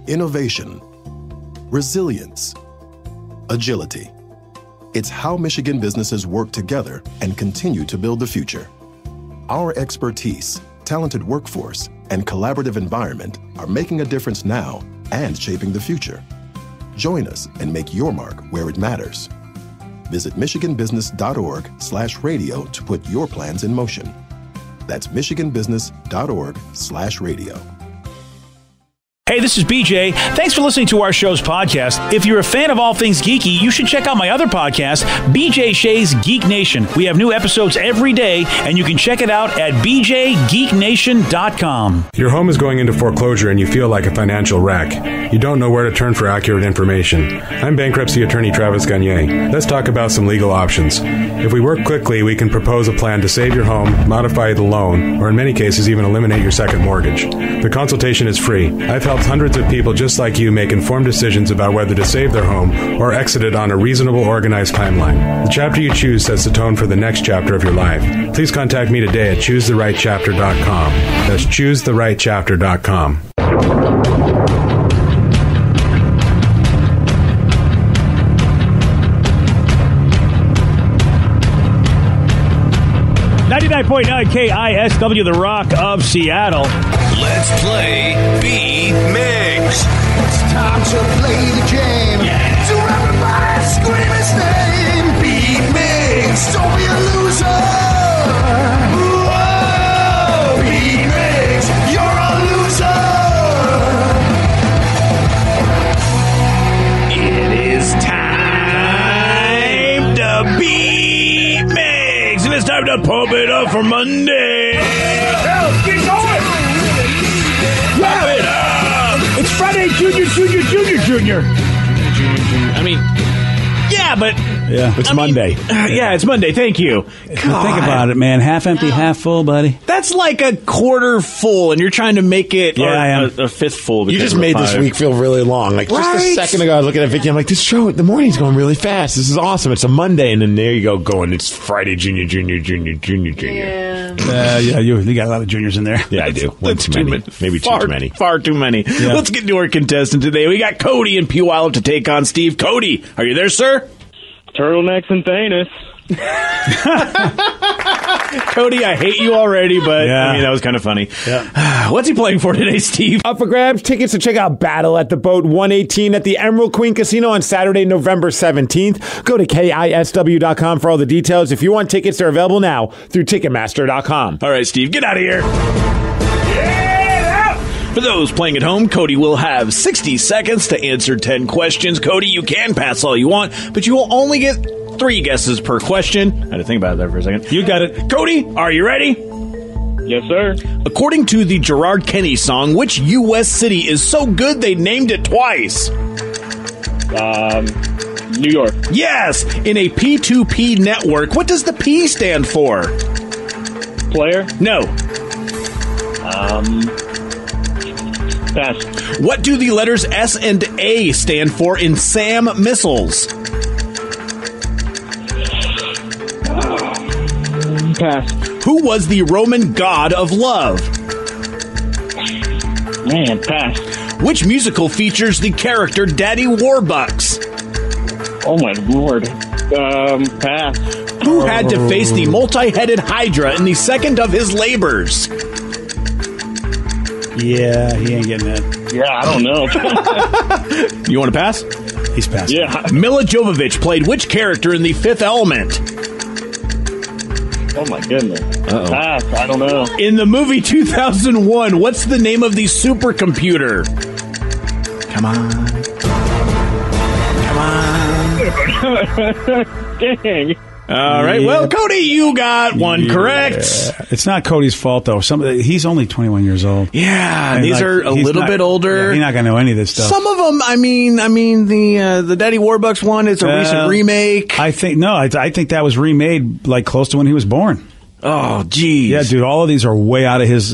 innovation, resilience, agility. It's how Michigan businesses work together and continue to build the future. Our expertise, talented workforce, and collaborative environment are making a difference now and shaping the future. Join us and make your mark where it matters. Visit michiganbusiness.org/radio to put your plans in motion. That's michiganbusiness.org/radio. Hey, this is BJ. Thanks for listening to our show's podcast. If you're a fan of all things geeky, you should check out my other podcast, BJ Shea's Geek Nation. We have new episodes every day, and you can check it out at bjgeeknation.com. Your home is going into foreclosure and you feel like a financial wreck. You don't know where to turn for accurate information. I'm bankruptcy attorney Travis Gagne. Let's talk about some legal options. If we work quickly, we can propose a plan to save your home, modify the loan, or in many cases even eliminate your second mortgage. The consultation is free. I've helped hundreds of people just like you make informed decisions about whether to save their home or exit it on a reasonable, organized timeline. The chapter you choose sets the tone for the next chapter of your life. Please contact me today at choosetherightchapter.com. That's choosetherightchapter.com. 99.9 KISW, The Rock of Seattle. Let's play B-Mix. It's time to play the game. Yeah. So everybody scream his name. B-Mix, don't be a loser. Whoa, B-Mix, you're a loser. It is time to B-Mix. And it's time to pump it up for Monday. Get going! Pump it up! It's Friday, Junior. I mean, yeah, but... Yeah, it's Monday. Yeah, it's Monday. Thank you. Think about it, man. Half empty, half full, buddy. That's like a quarter full, and you're trying to make it a fifth full. You just made this week feel really long. Like, just a second ago, I was looking at Vicky, I'm like, this show, the morning's going really fast. This is awesome. It's a Monday, and then there you go, going, it's Friday, Junior. Yeah, you got a lot of juniors in there. Yeah, I do. One too many. Maybe too many. Far too many. Yeah. Let's get to our contestant today. We got Cody in Puyallup to take on Steve. Cody, are you there, sir? Turtlenecks and Thanos. Cody, I hate you already, but I mean, that was kind of funny. Yeah. What's he playing for today, Steve? Up for grabs, tickets to check out Battle at the Boat 118 at the Emerald Queen Casino on Saturday, November 17th. Go to KISW.com for all the details. If you want tickets, they're available now through Ticketmaster.com. All right, Steve, get out of here. For those playing at home, Cody will have 60 seconds to answer 10 questions. Cody, you can pass all you want, but you will only get 3 guesses per question. I had to think about it there for a second. You got it. Cody, are you ready? Yes, sir. According to the Gerard Kenny song, which U.S. city is so good they named it twice? New York. Yes. In a P2P network, what does the P stand for? Player? No. Pass. What do the letters S and A stand for in SAM missiles? Pass. Who was the Roman god of love? Man, pass. Which musical features the character Daddy Warbucks? Oh, my Lord. Pass. Who had to face the multi-headed Hydra in the second of his labors? Yeah, he ain't getting that. Yeah, I don't know. You want to pass? He's passing. Yeah. Mila Jovovich played which character in The Fifth Element? Oh, my goodness. Uh-oh. Pass. I don't know. In the movie 2001, what's the name of the supercomputer? Come on. Dang. All right. Yeah. Well, Cody, you got one correct. It's not Cody's fault, though. He's only 21 years old. Yeah, and these are a little bit older. Yeah, he's not going to know any of this stuff. Some of them, I mean, the Daddy Warbucks one is a recent remake. I think that was remade like close to when he was born. Oh, geez. Yeah, dude, all of these are way out of his.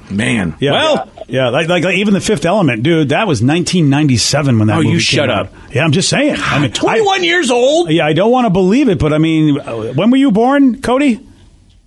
Man. Yeah. Well. Yeah, like even The Fifth Element, dude, that was 1997 when that movie came out. Oh, you shut up. Yeah, I'm just saying. I mean, 21 years old? Yeah, I don't want to believe it, but I mean, when were you born, Cody?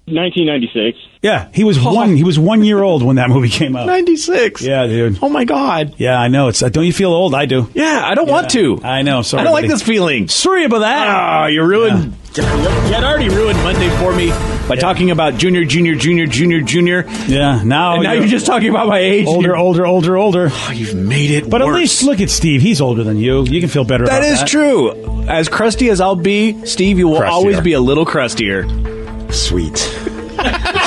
1996. Yeah, he was 1 year old when that movie came out. 96. Yeah, dude. Oh my God. Yeah, I know. It's don't you feel old? I do. Yeah, I don't want to. I know. Sorry, I don't like buddy. this feeling. Sorry about that. Oh, you ruined. You had already ruined Monday for me by talking about junior. Yeah, now you're just talking about my age. Older. Oh, you've made it But worse. at least look at Steve. He's older than you. You can feel better about that. That is true. As crusty as I'll be, Steve, you will Crustier. always be a little crustier. Sweet.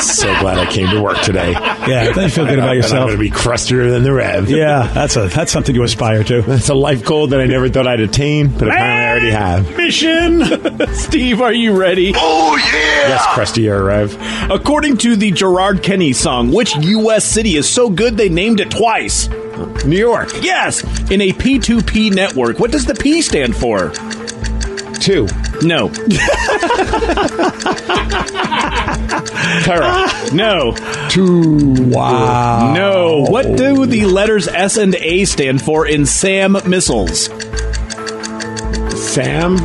So glad I came to work today. Yeah, don't you feel good about I'm yourself? going to be crustier than the Rev. Yeah, that's something to aspire to. That's a life goal that I never thought I'd attain, but apparently I already have. Mission! Steve, are you ready? Oh, yeah! Yes, crustier, Rev. According to the Gerard Kenny song, which U.S. city is so good they named it twice? New York. Yes, in a P2P network. What does the P stand for? 2. No. Terra. No. 2. Wow. No. What do the letters S and A stand for in SAM missiles? Sam.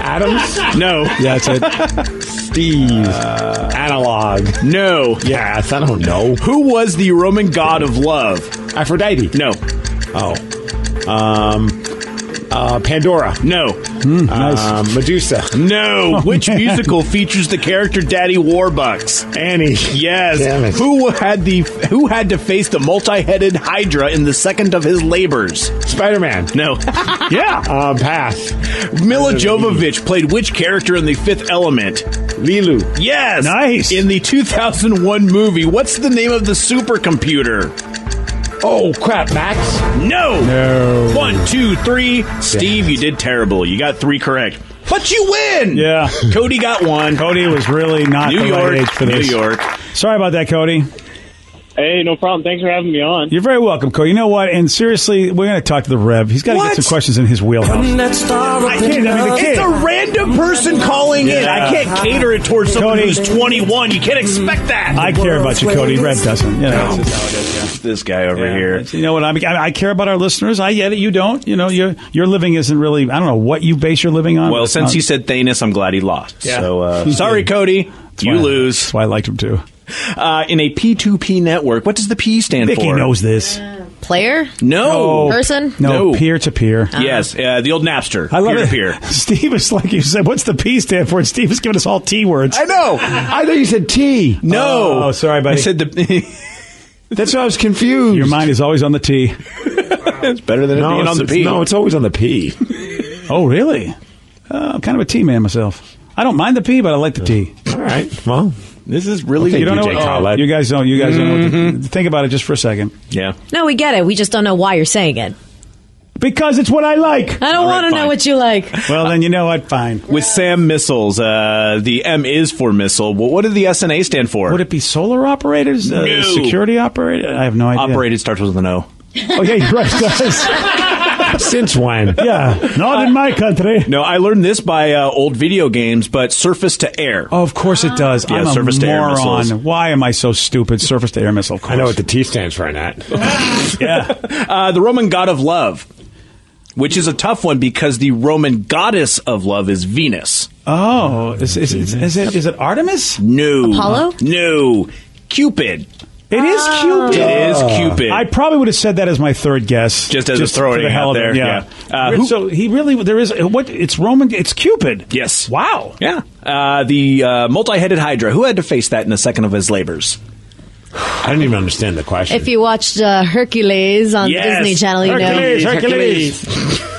Adams. No. Yeah, that's it. Steve. Analog. No. Yes, I don't know. Who was the Roman god of love? Aphrodite. No. Oh. Pandora. No. Nice. Medusa. No. Which musical features the character Daddy Warbucks? Annie. Yes. Damn it. Who had to face the multi-headed Hydra in the second of his labors? Spider-Man. No. Yeah. Pass. Mila Jovovich played which character in The Fifth Element? Lilu. Yes. Nice. In the 2001 movie, what's the name of the supercomputer? Oh, crap, Max. No. 1, 2, 3. Steve, you did terrible. You got 3 correct. But you win! Yeah. Cody got 1. Cody was really not New the York. right age for this. New York. Sorry about that, Cody. Hey, no problem. Thanks for having me on. You're very welcome, Cody. You know what? And seriously, we're going to talk to the Rev. He's got to get some questions in his wheelhouse. I can't. I mean, the kid. It's a random person calling in. I can't cater it towards someone Cody. who's 21. You can't expect that. I care about you, Cody. Rev doesn't. You know, This is how it is, yeah. This guy over here. You know what? I care about our listeners. I get it. You don't. You know, your living isn't really. I don't know what you base your living on. Well, since he said Thanos, I'm glad he lost. Yeah. So, sorry, Cody. You lose. That's why I liked him too. In a P2P network, what does the P stand Vicky for? knows this. Player? No. Person? No, peer to peer. Yes, the old Napster. I love peer it. Steve is like you said. What's the P stand for? And Steve is giving us all T words. I know. I thought you said T. No. Oh, sorry, buddy. I said the. That's why I was confused. Your mind is always on the T. It's better than it being on the P. No, it's always on the P. Oh, really? I'm kind of a T man myself. I don't mind the P, but I like the T. All right. Well, this is really. Okay, You don't know DJ what, Khaled. you guys don't. You guys don't know. Think about it just for a second. Yeah. No, we get it. We just don't know why you're saying it. Because it's what I like. I don't want to know fine. what you like. Well, then you know what? Fine. With SAM missiles, the M is for missile. Well, what did the S and A stand for? Would it be solar operators? No. Security operator? I have no idea. Operated starts with an O. Oh, yeah, you're right. It does. Since when? Yeah, not in my country. No, I learned this by old video games, but surface to air. Oh, of course it does. Yeah, I'm a surface-to-air moron. missiles. Why am I so stupid? Surface-to-air missile, of course. I know what the T stands for in that. Yeah. The Roman god of love, which is a tough one because the Roman goddess of love is Venus. Oh, is it Artemis? No. Apollo? No. Cupid. It is Cupid. It is Cupid. I probably would have said that as my third guess. Just as a throwing for the it hell out of it, there, Yeah. yeah. So he really, there is, what, it's Roman, it's Cupid. Yes. Wow. Yeah. The multi-headed Hydra. Who had to face that in the second of his labors? I didn't even understand the question. If you watched Hercules on Yes. Disney Channel, you Hercules. know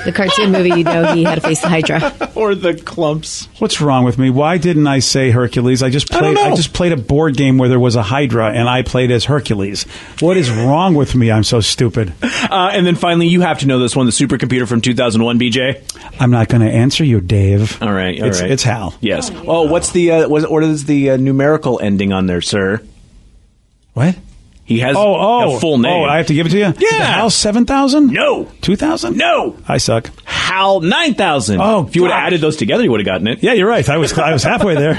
the cartoon movie. You know he had to face the Hydra. Or the clumps. What's wrong with me? Why didn't I say Hercules? I just played a board game where there was a Hydra and I played as Hercules. What is wrong with me? I'm so stupid. And then finally, you have to know this one, the supercomputer from 2001, BJ. I'm not going to answer you, Dave. All right. It's Hal. Yes. Oh, what's the what is the numerical ending on there, sir? What? He has a full name. Oh, I have to give it to you? Yeah. Hal 7,000? No. 2,000? No. I suck. Hal 9,000. Oh, if you would have gosh. added those together, you would have gotten it. Yeah, you're right. I was halfway there.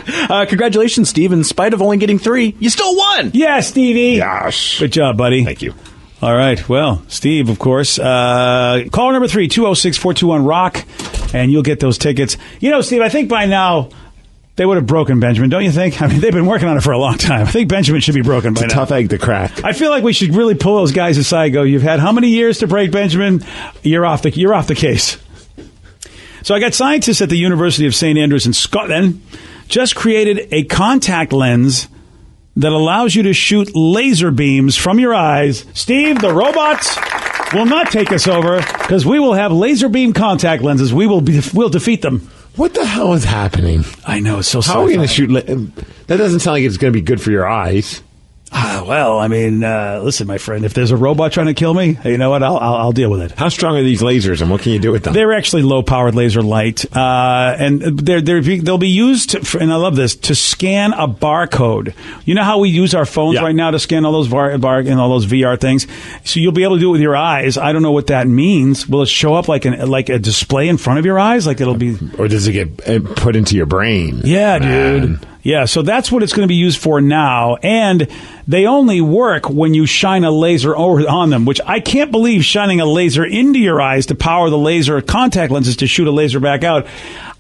Congratulations, Steve. In spite of only getting 3, you still won. Yeah, Stevie. Gosh. Good job, buddy. Thank you. All right. Well, Steve, of course. Caller number 3, 206-421-ROCK, and you'll get those tickets. You know, Steve, I think by now They would have broken Benjamin, don't you think? I mean, they've been working on it for a long time. I think Benjamin should be broken by now. It's a tough egg to crack. I feel like we should really pull those guys aside and go, you've had how many years to break Benjamin? You're off the case. So I got scientists at the University of St. Andrews in Scotland just created a contact lens that allows you to shoot laser beams from your eyes. Steve, the robots will not take us over because we will have laser beam contact lenses. We'll defeat them. What the hell is happening? I know, it's so How are we going to shoot? That doesn't sound like it's going to be good for your eyes. Well, I mean, listen, my friend, if there's a robot trying to kill me, you know what? I'll deal with it. How strong are these lasers, and what can you do with them? They're actually low-powered laser light, and they'll be used, and I love this, to scan a barcode. You know how we use our phones right now to scan all those and all those VR things? So you'll be able to do it with your eyes. I don't know what that means. Will it show up like a display in front of your eyes? Like it'll be, or does it get put into your brain? Yeah, dude. Yeah, so that's what it's going to be used for now, and they only work when you shine a laser on them, which I can't believe shining a laser into your eyes to power the laser contact lenses to shoot a laser back out.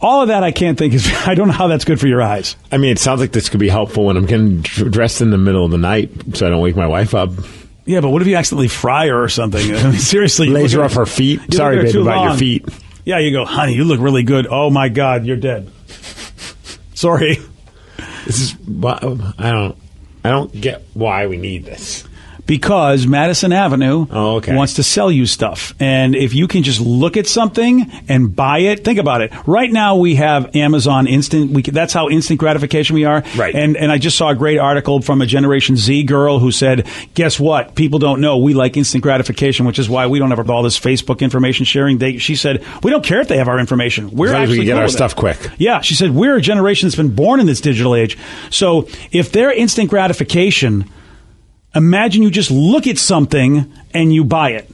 All of that I can't think is, I don't know how that's good for your eyes. I mean, it sounds like this could be helpful when I'm getting dressed in the middle of the night so I don't wake my wife up. Yeah, but what if you accidentally fry her or something? I mean, seriously. Laser off her feet? Sorry, babe, about your feet. Yeah, you go, honey, you look really good. Oh, my God, you're dead. Sorry. This is I don't get why we need this. Because Madison Avenue wants to sell you stuff. And if you can just look at something and buy it, think about it. Right now we have Amazon Instant. That's how instant gratification we are. Right. And I just saw a great article from a Generation Z girl who said, guess what? People don't know we like instant gratification, which is why we don't have all this Facebook information sharing. She said, we don't care if they have our information. We're actually we get our stuff quick. Yeah. She said, we're a generation that's been born in this digital age. So if they're instant gratification, imagine you just look at something and you buy it.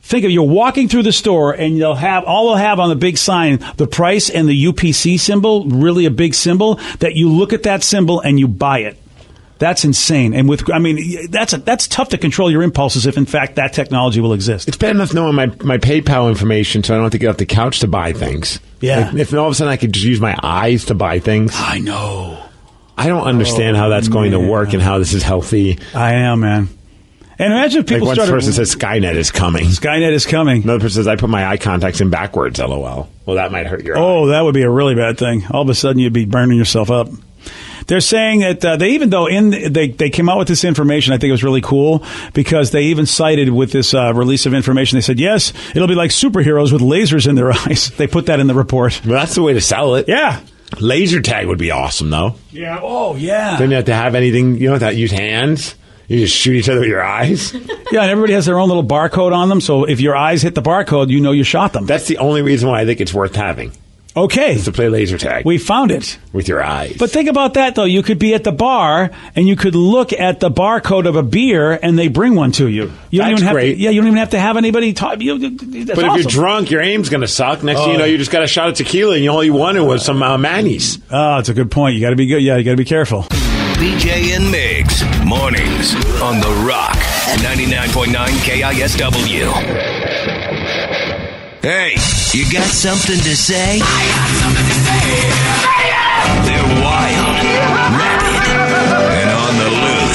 Think of you're walking through the store and they'll have on the big sign the price and the UPC symbol, really a big symbol, that you look at that symbol and you buy it. That's insane. And that's tough to control your impulses if in fact that technology will exist. It's bad enough knowing my PayPal information so I don't have to get off the couch to buy things. Yeah. Like, if all of a sudden I could just use my eyes to buy things. I know. I don't understand how that's going to work and how this is healthy. I know, man. And imagine if people one person says Skynet is coming. Skynet is coming. Another person says I put my eye contacts in backwards, LOL. Well, that might hurt your eye. Oh, that would be a really bad thing. All of a sudden you'd be burning yourself up. They're saying that they came out with this information. I think it was really cool because they even cited with this release of information. They said, yes, it'll be like superheroes with lasers in their eyes. They put that in the report. Well, that's the way to sell it. Yeah. Laser tag would be awesome, though. Yeah. Oh, yeah. Don't you have to have anything, you don't have to use hands. You just shoot each other with your eyes. Yeah, and everybody has their own little barcode on them. So if your eyes hit the barcode, you know you shot them. That's the only reason why I think it's worth having. Okay. Is to play laser tag. We found it. With your eyes. But think about that, though. You could be at the bar, and you could look at the barcode of a beer, and they bring one to you. That's great. You don't even have to have anybody talk. That's but awesome. If you're drunk, your aim's going to suck. Next thing you know, you just got a shot of tequila, and all you wanted was some Manny's. Oh, it's a good point. You got to be good. Yeah, you got to be careful. BJ and Migs, mornings on The Rock, 99.9 KISW. Hey, you got something to say? I got something to say. They're wild, rabid, and on the loose.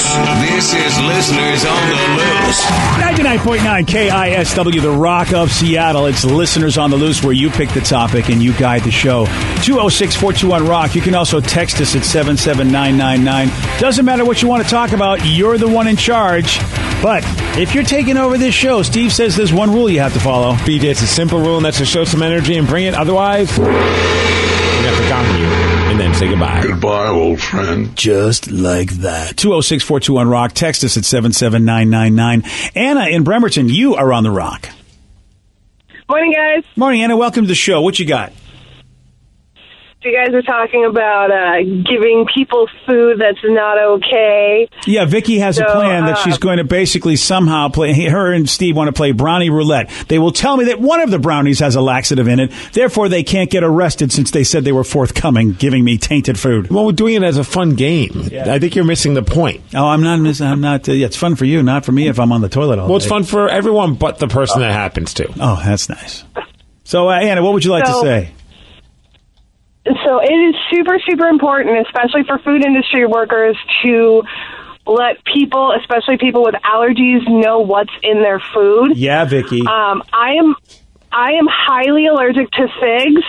This is Listeners on the Loose. 99.9 KISW, The Rock of Seattle. It's Listeners on the Loose, where you pick the topic and you guide the show. 206-421-ROCK. You can also text us at 77999. Doesn't matter what you want to talk about. You're the one in charge. But if you're taking over this show, Steve says there's one rule you have to follow. BJ, it's a simple rule, and that's to show some energy and bring it. Otherwise, we're going to have to gong you and then say goodbye. Goodbye, old friend. Just like that. 206-421-ROCK. Text us at 77999. Anna in Bremerton, you are on The Rock. Morning, guys. Morning, Anna. Welcome to the show. What you got? You guys are talking about giving people food that's not okay. Yeah, Vicky has a plan that she's going to basically somehow play. Her and Steve want to play brownie roulette. They will tell me that one of the brownies has a laxative in it. Therefore, they can't get arrested since they said they were forthcoming, giving me tainted food. Well, we're doing it as a fun game. Yeah. I think you're missing the point. Oh, I'm not missing. I'm not. Yeah, it's fun for you, not for me if I'm on the toilet all day. Well, it's fun for everyone but the person that happens to. Oh, that's nice. So, Anna, what would you like to say? So it is super, super important, especially for food industry workers, to let people, especially people with allergies, know what's in their food. Yeah, Vicky. I am highly allergic to figs,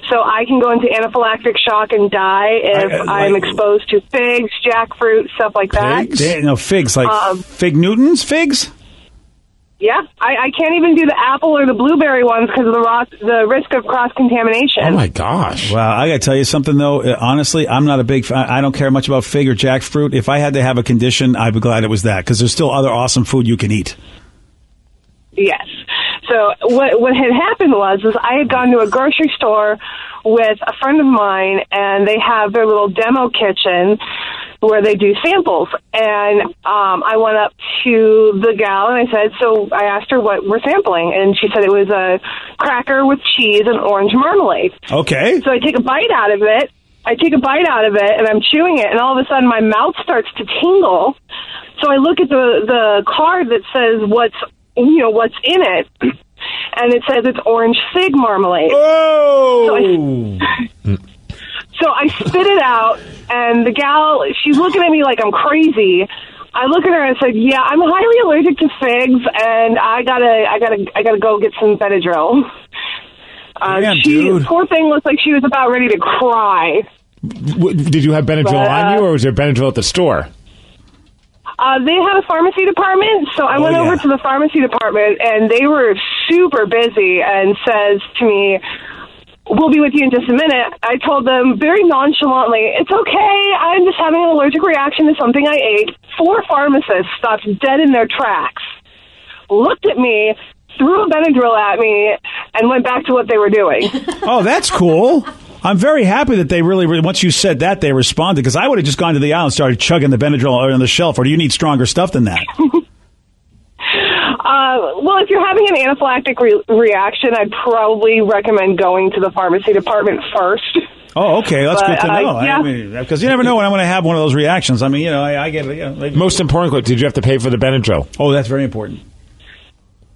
so I can go into anaphylactic shock and die if I'm exposed to figs, jackfruit, stuff like that. Figs, like Fig Newtons figs? Yeah, I can't even do the apple or the blueberry ones because of the risk of cross-contamination. Oh, my gosh. Wow, I got to tell you something, though. Honestly, I'm not a big fan. I don't care much about fig or jackfruit. If I had to have a condition, I'd be glad it was that, because there's still other awesome food you can eat. Yes. So what had happened was I had gone to a grocery store with a friend of mine, and they have their little demo kitchen where they do samples. And I went up to the gal, and I asked her what we're sampling, and she said it was a cracker with cheese and orange marmalade. Okay. So I take a bite out of it, and I'm chewing it, and all of a sudden my mouth starts to tingle. So I look at the card that says what's in it, and it says it's orange fig marmalade. Oh! So I spit it out, and the gal, she's looking at me like I'm crazy. I look at her and I said, "Yeah, I'm highly allergic to figs, and I gotta go get some Benadryl." Poor thing looked like she was about ready to cry. Did you have Benadryl on you, or was there Benadryl at the store? They had a pharmacy department, so I went over to the pharmacy department, and they were super busy, and says to me, "We'll be with you in just a minute." I told them very nonchalantly, "It's okay, I'm just having an allergic reaction to something I ate." 4 pharmacists stopped dead in their tracks, looked at me, threw a Benadryl at me, and went back to what they were doing. Oh, that's cool. I'm very happy that they really, once you said that, they responded, because I would have just gone to the aisle and started chugging the Benadryl on the shelf. Or do you need stronger stuff than that? Well, if you're having an anaphylactic reaction, I'd probably recommend going to the pharmacy department first. Oh, okay. That's good to know. Yeah. I mean, because you never know when I'm going to have one of those reactions. I mean, I get it. Most important, did you have to pay for the Benadryl? Oh, that's very important.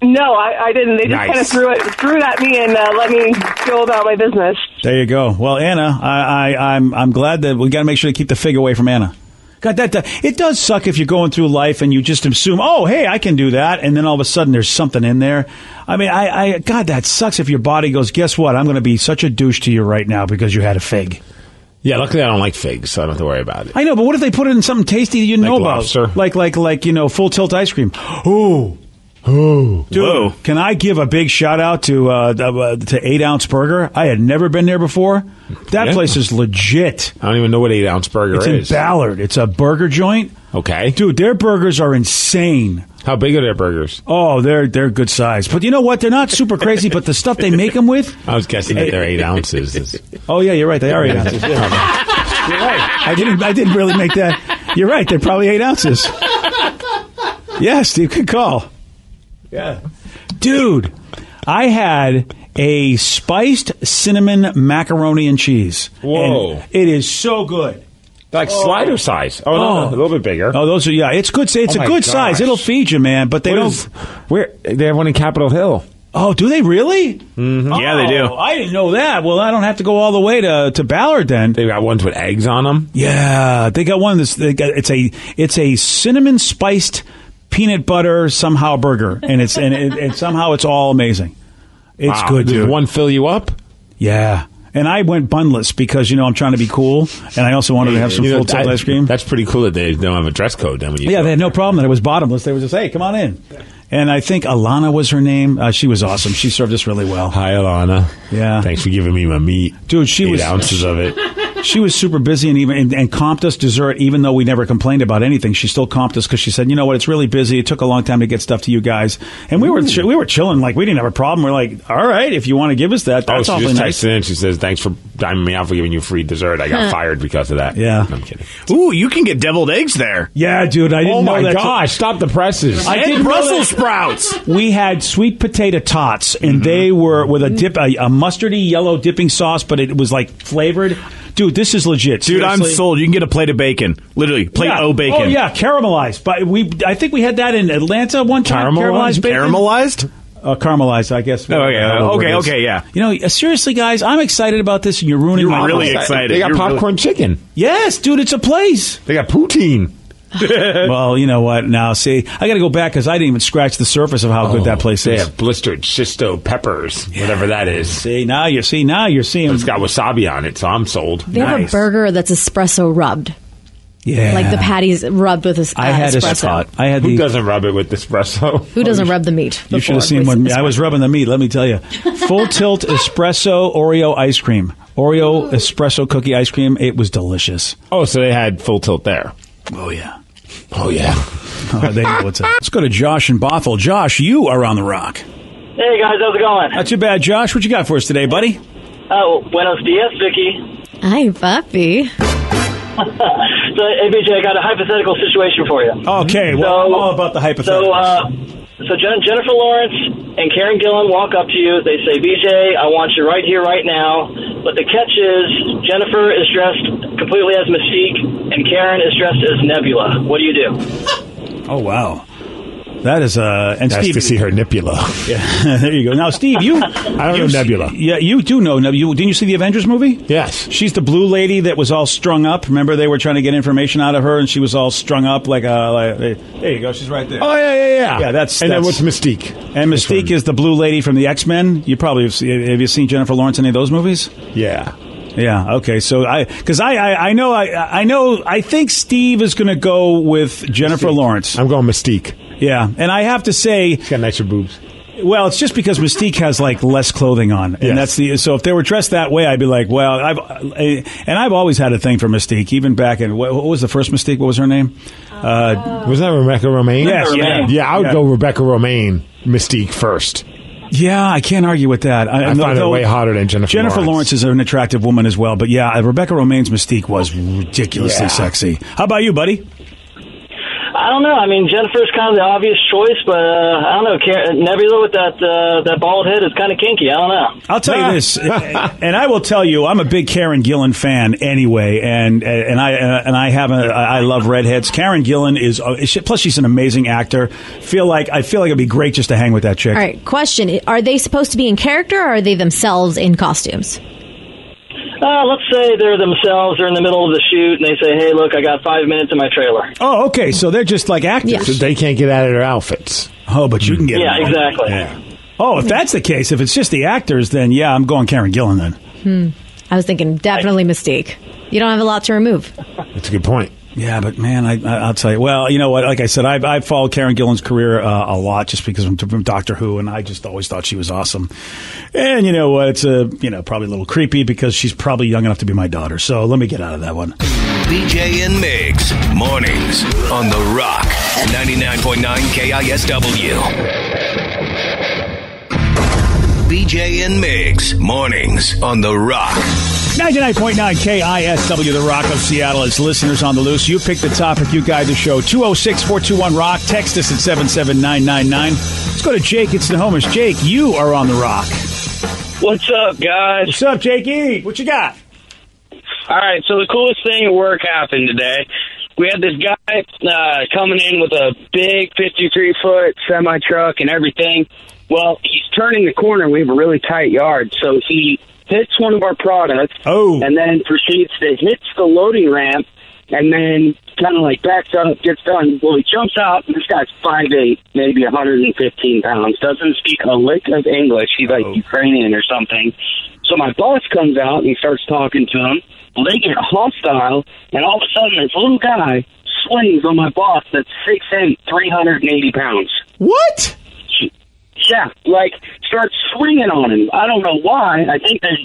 No, I didn't. They just kind of threw it at me and let me go about my business. There you go. Well, Anna, I'm glad that we got to make sure to keep the fig away from Anna. God, it does suck if you're going through life and you just assume, oh, hey, I can do that, and then all of a sudden there's something in there. I mean, God, that sucks if your body goes, guess what? I'm going to be such a douche to you right now because you had a fig. Yeah, luckily I don't like figs, so I don't have to worry about it. I know, but what if they put it in something tasty that you know lobster. about? Like Full Tilt ice cream. Ooh. Oh, dude! Whoa. Can I give a big shout out to 8 Ounce Burger? I had never been there before. That place is legit. I don't even know what 8 Ounce Burger is. It's in Ballard. It's a burger joint. Okay, dude, their burgers are insane. How big are their burgers? Oh, they're good size. But you know what? They're not super crazy. But the stuff they make them with, I was guessing that they're 8 ounces. Oh yeah, you're right. They are 8 ounces. Yeah. You're right. I didn't really make that. You're right. They're probably 8 ounces. Yeah, Steve, good call. Yeah. Dude, I had a spiced cinnamon macaroni and cheese. Whoa. And it is so good. Like slider size. Oh, no, a little bit bigger. Oh, those are, yeah, it's good. It's a good size. It'll feed you, man, but they they have one in Capitol Hill. Oh, do they really? Mm-hmm. Yeah, they do. I didn't know that. Well, I don't have to go all the way to Ballard then. They got ones with eggs on them. Yeah, they got one that's it's a cinnamon spiced peanut butter somehow burger, and it's somehow it's all amazing. It's good, dude. Did one fill you up? Yeah. And I went bunless because, I'm trying to be cool, and I also wanted to have some Full Tilt ice cream. That's pretty cool that they don't have a dress code. Then they had no problem that it was bottomless. They were just, hey, come on in. And I think Alana was her name. She was awesome. She served us really well. Hi, Alana. Yeah. Thanks for giving me my meat. Dude, 8 ounces of it. She was super busy and comped us dessert, even though we never complained about anything. She still comped us because she said, you know what, it's really busy. It took a long time to get stuff to you guys. And we were chilling. Like, we didn't have a problem. We're like, all right, if you want to give us that, that's awfully nice. She just texted in. She says, thanks for diming me out for giving you free dessert. I got fired because of that. Yeah. No, I'm kidding. Ooh, you can get deviled eggs there. Yeah, dude, I didn't know that. Oh, my gosh. Stop the presses. I did Brussels sprouts. We had sweet potato tots, and they were with a mustardy yellow dipping sauce, but it was like flavored. Dude, this is legit. Dude, seriously. I'm sold. You can get a plate of bacon. Literally, plate of bacon. Oh, yeah, caramelized. But I think we had that in Atlanta one time. Caramelized bacon? Caramelized? Caramelized, I guess. Okay, yeah. You know, seriously, guys, I'm excited about this, and you're ruining my really life. excited. They got You're popcorn chicken. Yes, dude, it's a place. They got poutine. Well, you know what? Now, see, I got to go back because I didn't even scratch the surface of how good that place They is. have blistered shisto peppers, whatever that is. See, now you're seeing. It's got wasabi on it, so I'm sold. They have a burger that's espresso rubbed. Yeah. Like the patties rubbed with espresso. I had espresso. Who doesn't rub it with espresso? Who doesn't rub the meat? You should have seen when I was rubbing the meat, let me tell you. Full tilt espresso Oreo ice cream. Oreo espresso cookie ice cream. It was delicious. Oh, so they had full tilt there. Oh, yeah. Oh, yeah. They know what's up. Let's go to Josh in Bothell. Josh, you are on the rock. Hey, guys. How's it going? Not too bad, Josh. What you got for us today, buddy? Buenos dias, Vicky. Hi, Puppy. So, hey, BJ, I got a hypothetical situation for you. Okay, well, I'm all about the hypotheticals. So Jennifer Lawrence and Karen Gillan walk up to you. They say, BJ, I want you right here, right now. But the catch is Jennifer is dressed completely as Mystique and Karen is dressed as Nebula. What do you do? Oh, wow. That is and nice Steve, to see her Nebula. Yeah, there you go. Now, Steve, I don't know Nebula. Yeah, you do know Nebula. Didn't you see the Avengers movie? Yes. She's the blue lady that was all strung up. Remember, they were trying to get information out of her, and she was all strung up like there you go. She's right there. Oh yeah. Yeah, then what's Mystique? And Mystique is the blue lady from the X-Men. You probably have you seen Jennifer Lawrence in any of those movies? Yeah. Yeah. Okay. So I think Steve is going to go with Jennifer Lawrence. I'm going Mystique. Yeah, and I have to say, she's got nicer boobs. Well, it's just because Mystique has like less clothing on, and that's so. If they were dressed that way, I'd be like, well, I've always had a thing for Mystique, even back in what was the first Mystique? What was her name? Was that Rebecca Romaine? Yes. Yeah, I would go Rebecca Romaine, Mystique first. Yeah, I can't argue with that. I find her way hotter than Jennifer Lawrence is an attractive woman as well, but yeah, Rebecca Romaine's Mystique was ridiculously sexy. How about you, buddy? I don't know. I mean, Jennifer's kind of the obvious choice, but I don't know. Nebula with that bald head is kind of kinky. I don't know. I'll tell you this, and I will tell you, I'm a big Karen Gillan fan anyway, and I love redheads. Karen Gillan is plus she's an amazing actor. I feel like it'd be great just to hang with that chick. All right, question: are they supposed to be in character, or are they themselves in costumes? Let's say they're themselves. They're in the middle of the shoot, and they say, hey, look, I got 5 minutes in my trailer. Oh, okay. So they're just like actors. Yeah. So they can't get out of their outfits. Oh, but you can get Yeah, out. exactly. Yeah. Oh, if that's the case, if it's just the actors, then yeah, I'm going Karen Gillan then. I was thinking definitely Mystique. You don't have a lot to remove. That's a good point. Yeah, but man, I'll tell you. Well, you know what? Like I said, I've followed Karen Gillan's career a lot just because I'm from Doctor Who, and I just always thought she was awesome. And you know what? It's probably a little creepy because she's probably young enough to be my daughter. So let me get out of that one. BJ and Migs, mornings on The Rock, 99.9 KISW. BJ and Migs, mornings on The Rock. 99.9 KISW, The Rock of Seattle. As listeners on the loose, you pick the topic, you guide the show. 206-421-ROCK. Text us at 77999. Let's go to Jake in Snohomish. Jake, you are on The Rock. What's up, guys? What's up, Jakey? What you got? All right, so the coolest thing at work happened today. We had this guy coming in with a big 53-foot semi-truck and everything. Well, he's turning the corner. We have a really tight yard, so he hits one of our products and then proceeds to hit the loading ramp and then kind of like backs up, gets done. Well, he jumps out, and this guy's 5'8", maybe 115 pounds, doesn't speak a lick of English. He's like Ukrainian or something. So my boss comes out, and he starts talking to him. Well, they get hostile, and all of a sudden this little guy swings on my boss that's 6'8", 380 pounds. What? Yeah, like, starts swinging on him. I don't know why. I think there's,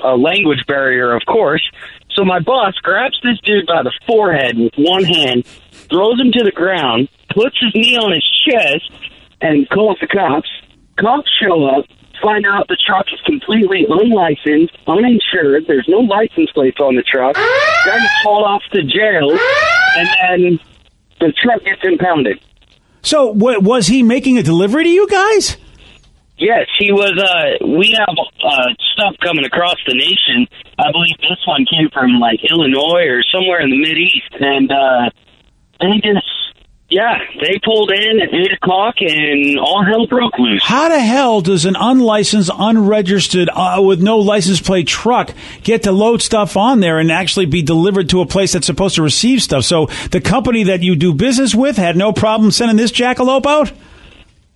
a language barrier, of course. So my boss grabs this dude by the forehead with one hand, throws him to the ground, puts his knee on his chest, and calls the cops. Cops show up, find out the truck is completely unlicensed, uninsured. There's no license plates on the truck. Guy gets hauled off to jail, and then the truck gets impounded. So, was he making a delivery to you guys? Yes, he was. We have stuff coming across the nation. I believe this one came from like Illinois or somewhere in the Mideast, and he Yeah, they pulled in at 8 o'clock and all hell broke loose. How the hell does an unlicensed, unregistered, with no license plate truck get to load stuff on there and actually be delivered to a place that's supposed to receive stuff? So the company that you do business with had no problem sending this jackalope out?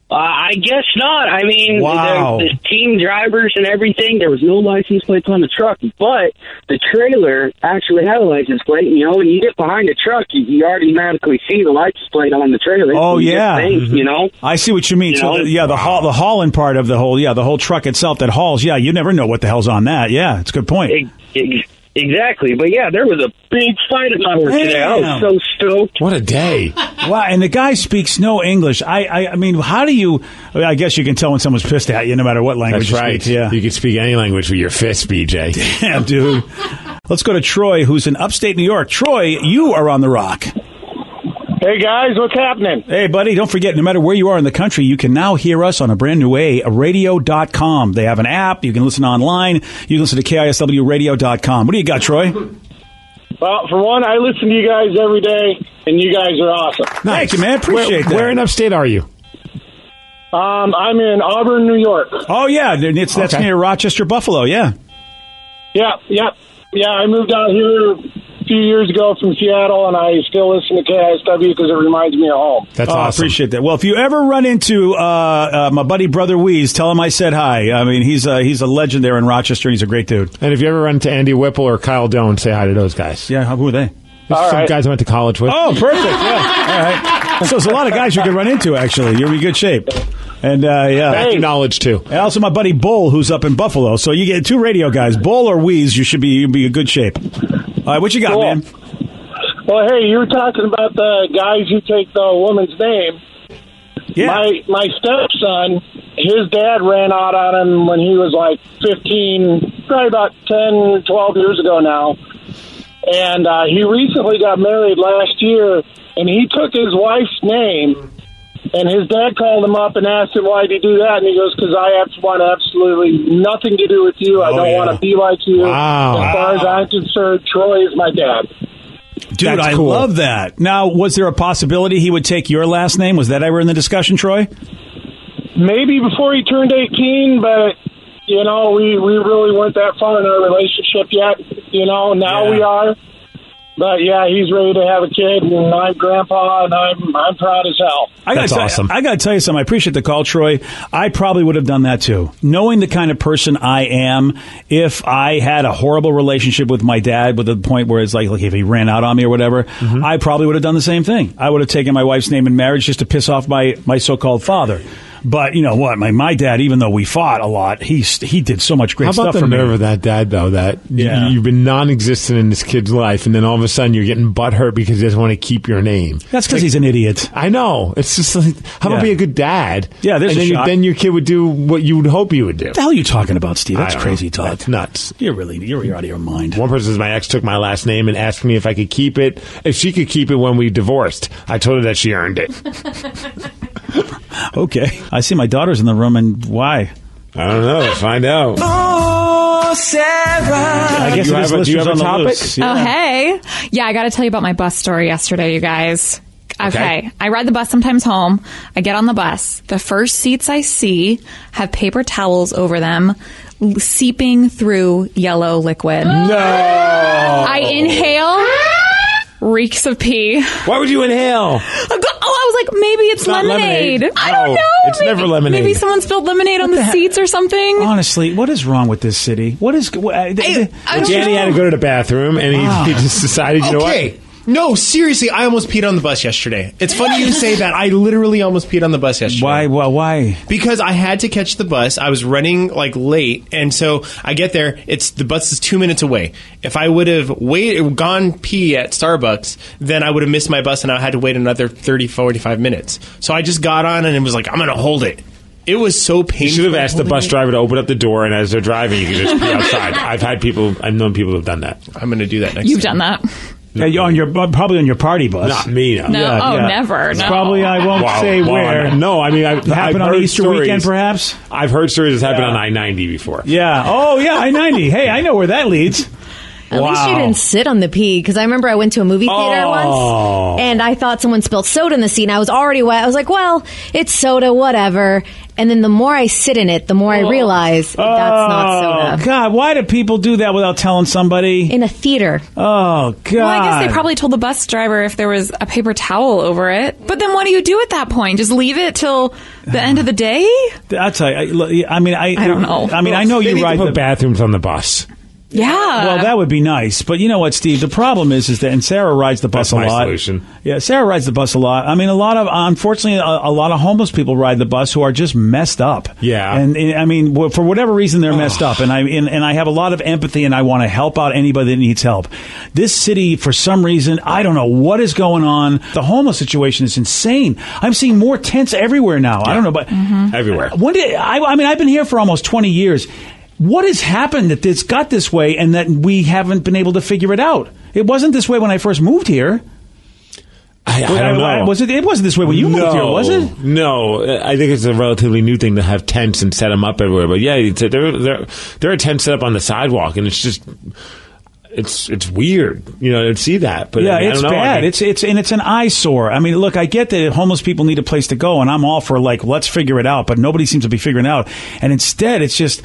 I guess not. I mean, wow. the team drivers and everything, there was no license plates on the truck, but the trailer actually had a license plate. You know, when you get behind the truck, you automatically see the license plate on the trailer. Oh, yeah. You know? I see what you mean. You so, know? the hauling part of the whole truck itself that hauls, yeah, you never know what the hell's on that. Yeah, it's a good point. Exactly. But, yeah, there was a big fight at my work today. I was so stoked. What a day. Wow, and the guy speaks no English. I mean, how do you... I guess you can tell when someone's pissed at you, no matter what language That's right. you speak. Yeah. You can speak any language with your fists, BJ. Damn, dude. Let's go to Troy, who's in upstate New York. Troy, you are on the Rock. Hey, guys, what's happening? Hey, buddy, don't forget, no matter where you are in the country, you can now hear us on a brand new way, radio.com. They have an app. You can listen online. You can listen to KISWradio.com. What do you got, Troy? Well, for one, I listen to you guys every day, and you guys are awesome. Nice. Thank you, man. Appreciate that. Where in upstate are you? I'm in Auburn, New York. Oh, yeah. That's near Rochester, Buffalo, yeah. Yeah, I moved out here a few years ago from Seattle, and I still listen to KISW because it reminds me of home. That's awesome. I appreciate that. Well, if you ever run into my buddy Brother Weeze, tell him I said hi. I mean, he's a legend there in Rochester. He's a great dude. And if you ever run into Andy Whipple or Kyle Doan, say hi to those guys. Yeah, who are they? Some guys I went to college with. Oh, perfect. Yeah. All right. So there's a lot of guys you can run into, actually. You're in good shape. And, yeah. Back to knowledge, too. And also my buddy Bull, who's up in Buffalo. So you get two radio guys, Bull or Weeze, you'll be in good shape. All right, what you got, cool. man? Well, hey, you were talking about the guys who take the woman's name. Yeah. My stepson, his dad ran out on him when he was like 15, probably about 10, 12 years ago now. And he recently got married last year, and he took his wife's name, and his dad called him up and asked him, why did he do that? And he goes, because I want absolutely nothing to do with you. I don't want to be like you. Wow. As far as I'm concerned, Troy is my dad. Dude, I love that. Now, was there a possibility he would take your last name? Was that ever in the discussion, Troy? Maybe before he turned 18, but, you know, we really weren't that far in our relationship yet. You know, now we are. But, yeah, he's ready to have a kid, and I'm grandpa, and I'm proud as hell. That's awesome. I got to tell you something. I appreciate the call, Troy. I probably would have done that, too. Knowing the kind of person I am, if I had a horrible relationship with my dad, with the point where it's like if he ran out on me or whatever, I probably would have done the same thing. I would have taken my wife's name in marriage just to piss off my so-called father. But you know what? My dad, even though we fought a lot, he did so much great stuff for me. How about the nerve of that dad, though, that you've been non-existent in this kid's life, and then all of a sudden you're getting butthurt because he doesn't want to keep your name. That's because he's an idiot. I know. It's just like, how about be a good dad? Yeah, there's and then your kid would do what you would hope you would do. What the hell are you talking about, Steve? That's crazy talk. That's nuts. You're out of your mind. One person says, my ex took my last name and asked me if I could keep it. If she could keep it when we divorced. I told her that she earned it. Okay. I see my daughter's in the room, and why? I don't know. Let's find out. Oh, Sarah. I guess do you have a topic? Yeah. Oh, hey. Yeah, I got to tell you about my bus story yesterday, you guys. Okay. I ride the bus sometimes home. I get on the bus. The first seats I see have paper towels over them, seeping through yellow liquid. No. I inhale. Reeks of pee. Why would you inhale? I was like, maybe it's lemonade. I don't know. It's never lemonade. Maybe someone spilled lemonade on the seats or something. Honestly, what is wrong with this city? What is... Danny had to go to the bathroom, and he just decided, you know what? No, seriously, I almost peed on the bus yesterday. It's funny you say that. I literally almost peed on the bus yesterday. Why? Well, why? Because I had to catch the bus. I was running late, and so I get there. The bus is 2 minutes away. If I would have gone pee at Starbucks, then I would have missed my bus, and I had to wait another 30, 45 minutes. So I just got on, and it was like, I'm going to hold it. It was so painful. You should have asked the bus driver to open up the door, and as they're driving, you can just pee outside. I've known people who have done that. I'm going to do that next time. You've done that. Probably on your party bus. Not me, no. No, never. No. Probably, I won't say where. No, I mean, I've happened on heard Easter stories. weekend, perhaps? I've heard stories that's happened on I-90 before. Yeah. Oh, yeah, I-90. Hey, I know where that leads. At least you didn't sit on the pee, because I remember I went to a movie theater once, and I thought someone spilled soda in the seat, and I was already wet. I was like, well, it's soda, whatever. And then the more I sit in it, the more I realize that's not soda. God, why do people do that without telling somebody? In a theater. Oh, God. Well, I guess they probably told the bus driver if there was a paper towel over it. But then what do you do at that point? Just leave it till the end of the day? I'll tell you. I don't know. I mean, I know you ride the bathrooms on the bus. Yeah. Well, that would be nice. But you know what, Steve? The problem is that, and Sarah rides the bus a lot. That's my solution. Yeah, Sarah rides the bus a lot. I mean, unfortunately, a lot of homeless people ride the bus who are just messed up. Yeah. And I mean, for whatever reason, they're messed up. And I have a lot of empathy, and I want to help out anybody that needs help. This city, for some reason, I don't know what is going on. The homeless situation is insane. I'm seeing more tents everywhere now. Yeah. I don't know, but everywhere. I've been here for almost 20 years. What has happened that it's got this way and that we haven't been able to figure it out? It wasn't this way when I first moved here. I don't know. It wasn't this way when you moved here, was it? No. I think it's a relatively new thing to have tents and set them up everywhere. But yeah, there are tents set up on the sidewalk, and it's just... It's weird, to see that. But yeah, I it's don't know. bad. It's an eyesore. I mean, look, I get that homeless people need a place to go, and I'm all for let's figure it out. But nobody seems to be figuring it out. And instead, it's just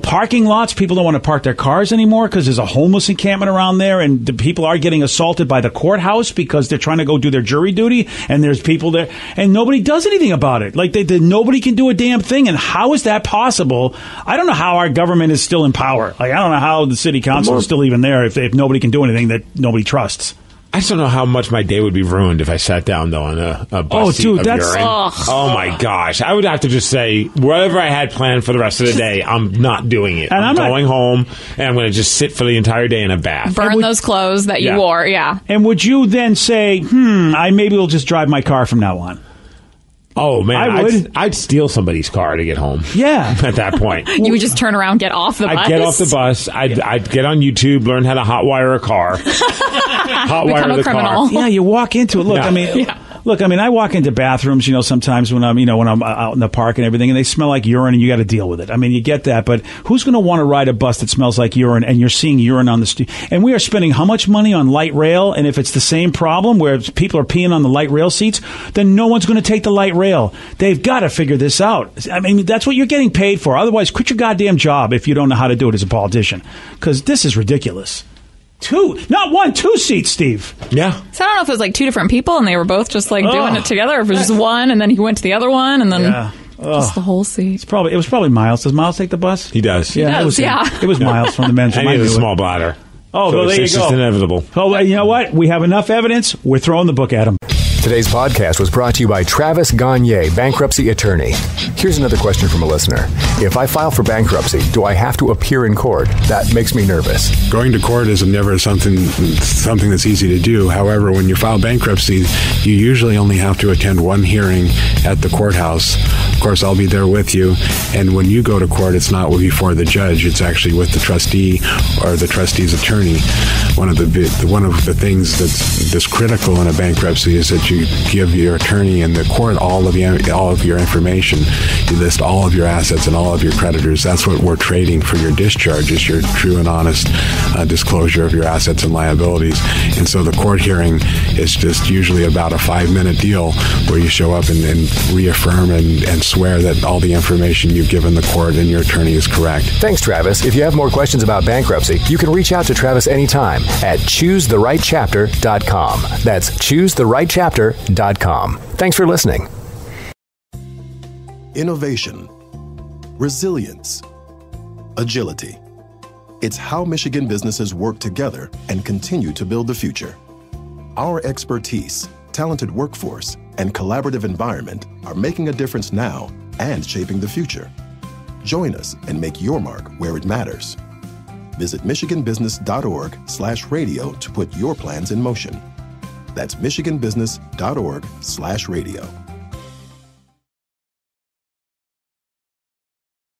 parking lots. People don't want to park their cars anymore because there's a homeless encampment around there, and the people are getting assaulted by the courthouse because they're trying to go do their jury duty, and there's people there, and nobody does anything about it. Like nobody can do a damn thing. And how is that possible? I don't know how our government is still in power. Like I don't know how the city council is still even there. If nobody can do anything that nobody trusts. I just don't know how much my day would be ruined if I sat down, though, on a bus seat of urine. Oh, my gosh. I would have to just say, whatever I had planned for the rest of the day, I'm not doing it. And I'm going home, and I'm going to just sit for the entire day in a bath. Burn those clothes that you wore, yeah. And would you then say, I maybe will just drive my car from now on? Oh, man, I'd steal somebody's car to get home. Yeah. At that point. You would just turn around, get off the bus? I'd get off the bus. I'd get on YouTube, learn how to hotwire a car. Hotwire the car. Yeah, you walk into it. Look, I walk into bathrooms, sometimes when I'm out in the park and everything, and they smell like urine, and you got to deal with it. I mean, you get that, but who's going to want to ride a bus that smells like urine, and you're seeing urine on the street? And we are spending how much money on light rail? And if it's the same problem where people are peeing on the light rail seats, then no one's going to take the light rail. They've got to figure this out. I mean, that's what you're getting paid for. Otherwise, quit your goddamn job if you don't know how to do it as a politician, because this is ridiculous. Not one, 2 seats, Steve. Yeah. So I don't know if it was like 2 different people and they were both just doing it together, or if it was just one and then he went to the other one and then just the whole seat. It was probably Miles. Does Miles take the bus? He does. Yeah, it was Miles from the men's room. And he has a small bladder. Oh, so well, there you go. It's just inevitable. Oh, well, you know what? We have enough evidence. We're throwing the book at him. Today's podcast was brought to you by Travis Gagne, bankruptcy attorney. Here's another question from a listener. If I file for bankruptcy, do I have to appear in court? That makes me nervous. Going to court is never something that's easy to do. However, when you file bankruptcy, you usually only have to attend one hearing at the courthouse. Of course, I'll be there with you. And when you go to court, it's not before the judge. It's actually with the trustee or the trustee's attorney. One of the things that's critical in a bankruptcy is that you give your attorney and the court all of your information. You list all of your assets and all of your creditors. That's what we're trading for your discharge, is your true and honest disclosure of your assets and liabilities. And so the court hearing is just usually about a 5-minute deal where you show up and reaffirm and swear that all the information you've given the court and your attorney is correct. Thanks, Travis. If you have more questions about bankruptcy, you can reach out to Travis anytime at ChooseTheRightChapter.com. That's ChooseTheRightChapter.com. Thanks for listening. Innovation, resilience, agility. It's how Michigan businesses work together and continue to build the future. Our expertise, talented workforce, and collaborative environment are making a difference now and shaping the future. Join us and make your mark where it matters. Visit michiganbusiness.org/radio to put your plans in motion. That's michiganbusiness.org/radio.